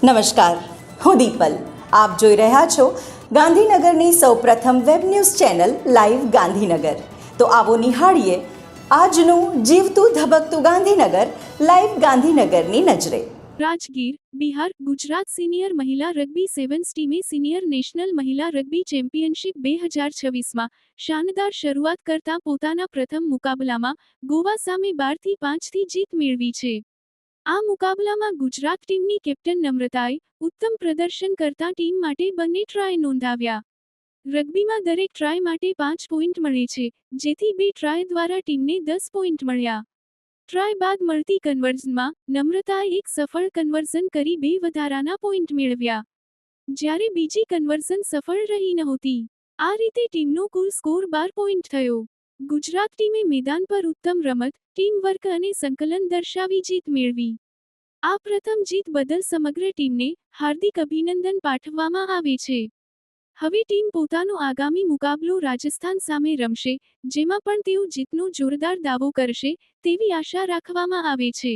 નમસ્કાર, હું દીપલ. આપ જોઈ રહ્યા છો ગાંધીનગરની સૌપ્રથમ web news channel live Gandhinagar. તો આવો નિહાળીએ આજનું જીવતું ધબકતું ગાંધીનગર લાઈવ ગાંધીનગરની નજરે. રાજગીર, બિહાર. ગુજરાત સિનિયર મહિલા રગ્બી સેવન્સ ટીમે સિનિયર નેશનલ મહિલા રગ્બી ચેમ્પિયનશિપ 2026માં શાનદાર શરૂઆત કરતા પોતાના પ્રથમ મુકાબલામાં ગોવા સામે 12-5થી જીત મેળવી છે. આ મુકાબલામાં ગુજરાત ટીમની કેપ્ટન નમ્રતાએ ઉત્તમ પ્રદર્શન કરતા ટીમ માટે બંને ટ્રાય નોંધાવ્યા. રગ્બીમાં દરેક ટ્રાય માટે 5 પોઈન્ટ મળે છે, જેથી 2 ટ્રાય દ્વારા ટીમને 10 પોઈન્ટ મળ્યા. ટ્રાય બાદ મળતી કન્વર્ઝનમાં નમ્રતાએ એક સફળ કન્વર્ઝન કરી 2 વધારાના પોઈન્ટ મેળવ્યા, જ્યારે બીજી કન્વર્ઝન સફળ રહી નહોતી. આ રીતે ટીમનો કુલ સ્કોર 12 પોઈન્ટ થયો. ગુજરાત ટીમે મેદાન પર ઉત્તમ રમત, ટીમ વર્ક અને સંકલન દર્શાવી જીત મેળવી. આ પ્રથમ જીત બદલ સમગ્ર ટીમને હાર્દિક અભિનંદન પાઠવવામાં આવે છે. હવે ટીમ પોતાનો આગામી મુકાબલો રાજસ્થાન સામે રમશે, જેમાં પણ તેઓ જીતનો જોરદાર દાવો કરશે તેવી આશા રાખવામાં આવે છે.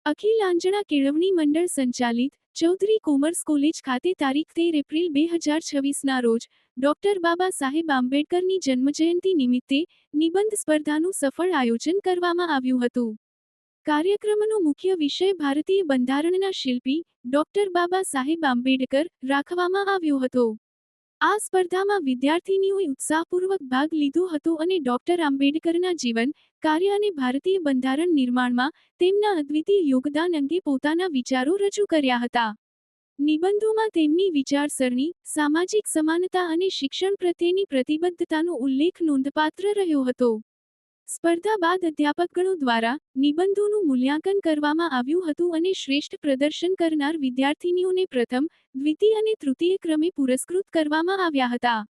અખિલ આંજણા કેળવણી મંડળ સંચાલિત ચૌધરી કોમર્સ કોલેજ ખાતે તારીખ 13 એપ્રિલ 2026ના રોજ ડોક્ટર બાબા સાહેબ આંબેડકરની જન્મજયંતિ નિમિત્તે નિબંધ સ્પર્ધાનું સફળ આયોજન કરવામાં આવ્યું હતું. કાર્યક્રમનો મુખ્ય વિષય ભારતીય બંધારણના શિલ્પી ડોક્ટર બાબા સાહેબ આંબેડકર રાખવામાં આવ્યો હતો. આ સ્પર્ધામાં વિદ્યાર્થીનીઓએ ઉત્સાહપૂર્વક ભાગ લીધો હતો અને ડોક્ટર આંબેડકરના જીવન, કાર્ય અને ભારતીય બંધારણ નિર્માણમાં તેમના અદ્વિતીય યોગદાન અંગે પોતાના વિચારો રજૂ કર્યા હતા. નિબંધોમાં તેમની વિચારસરણી, સામાજિક સમાનતા અને શિક્ષણ પ્રત્યેની પ્રતિબદ્ધતાનો ઉલ્લેખ નોંધપાત્ર રહ્યો હતો. સ્પર્ધા બાદ અધ્યાપકગણો દ્વારા નિબંધોનું મૂલ્યાંકન કરવામાં આવ્યું હતું અને શ્રેષ્ઠ પ્રદર્શન કરનાર વિદ્યાર્થીનીઓને પ્રથમ, દ્વિતીય અને તૃતીય ક્રમે પુરસ્કૃત કરવામાં આવ્યા હતા.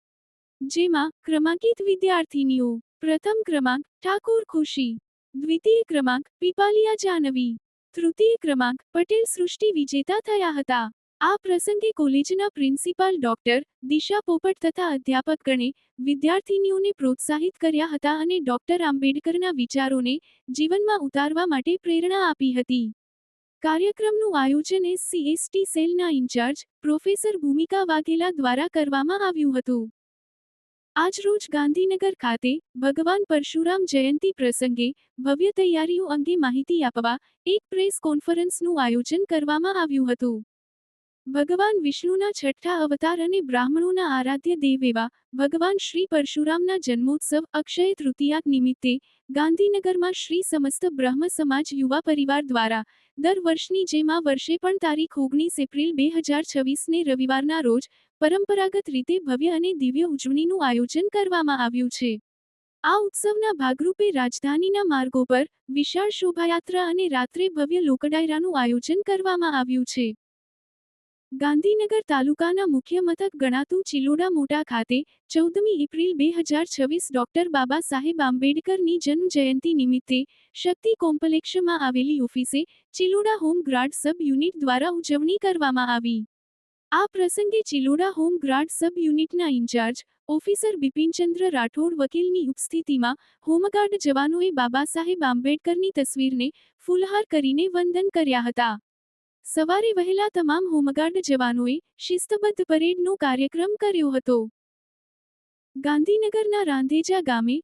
જેમાં ક્રમાંકિત વિદ્યાર્થીનીઓ: પ્રથમ ક્રમાંક ઠાકોર ખુશી, દ્વિતીય ક્રમાંક પીપાલિયા જાનવી, તૃતીય ક્રમાંક પટેલ સૃષ્ટિ વિજેતા થયા હતા. આ પ્રસંગે કોલેજના પ્રિન્સિપાલ ડોક્ટર દિશા પોપટ તથા અધ્યાપકગણે વિદ્યાર્થીનીઓને પ્રોત્સાહિત કર્યા હતા અને ડોક્ટર આંબેડકરના વિચારોને જીવનમાં ઉતારવા માટે પ્રેરણા આપી હતી. કાર્યક્રમનું આયોજન SC/ST સેલના ઇન્ચાર્જ પ્રોફેસર ભૂમિકા વાઘેલા દ્વારા કરવામાં આવ્યું હતું. આજરોજ ગાંધીનગર ખાતે ભગવાન પરશુરામ જયંતિ પ્રસંગે ભવ્ય તૈયારીઓ અંગે માહિતી આપવા એક પ્રેસ કોન્ફરન્સનું આયોજન કરવામાં આવ્યું હતું. ભગવાન વિષ્ણુના છઠ્ઠા અવતાર અને બ્રાહ્મણોના આરાધ્ય દેવ એવા ભગવાન શ્રી પરશુરામના જન્મોત્સવ અક્ષય તૃતીયા નિમિત્તે ગાંધીનગરમાં શ્રી સમસ્ત બ્રહ્મ સમાજ યુવા પરિવાર દ્વારા દર વર્ષની જેમ આ વર્ષે પણ તારીખ 19 એપ્રિલ 2026ને રવિવારના રોજ પરંપરાગત રીતે ભવ્ય અને દિવ્ય ઉજવણીનું આયોજન કરવામાં આવ્યું છે. આ ઉત્સવના ભાગરૂપે રાજધાનીના માર્ગો પર વિશાળ શોભાયાત્રા અને રાત્રે ભવ્ય લોકડાયરાનું આયોજન કરવામાં આવ્યું છે. ગાંધીનગર તાલુકાના મુખ્ય મથક ગણાતું ચિલોડા મોટા ખાતે 14મી એપ્રિલ 2026 ડોક્ટર બાબા સાહેબ આંબેડકરની જન્મ જયંતિ નિમિત્તે શક્તિ કોમ્પ્લેક્ષમાં આવેલી ઓફિસે ચિલોડા હોમ ગાર્ડ સબ યુનિટ દ્વારા ઉજવણી કરવામાં આવી. આ પ્રસંગે ચિલોડા હોમ ગાર્ડ સબ યુનિટના ઇન્ચાર્જ ઓફિસર બિપિનચંદ્ર રાઠોડ વકીલની ઉપસ્થિતિમાં હોમગાર્ડ જવાનોએ બાબા સાહેબ આંબેડકરની તસવીરને ફૂલહાર કરીને વંદન કર્યા હતા. સવારે વહેલા તમામ હોમગાર્ડ જવાનોએ શિસ્તબદ્ધ પરેડનો કાર્યક્રમ કર્યો હતો. ગાંધીનગરના રાંધેજા ગામે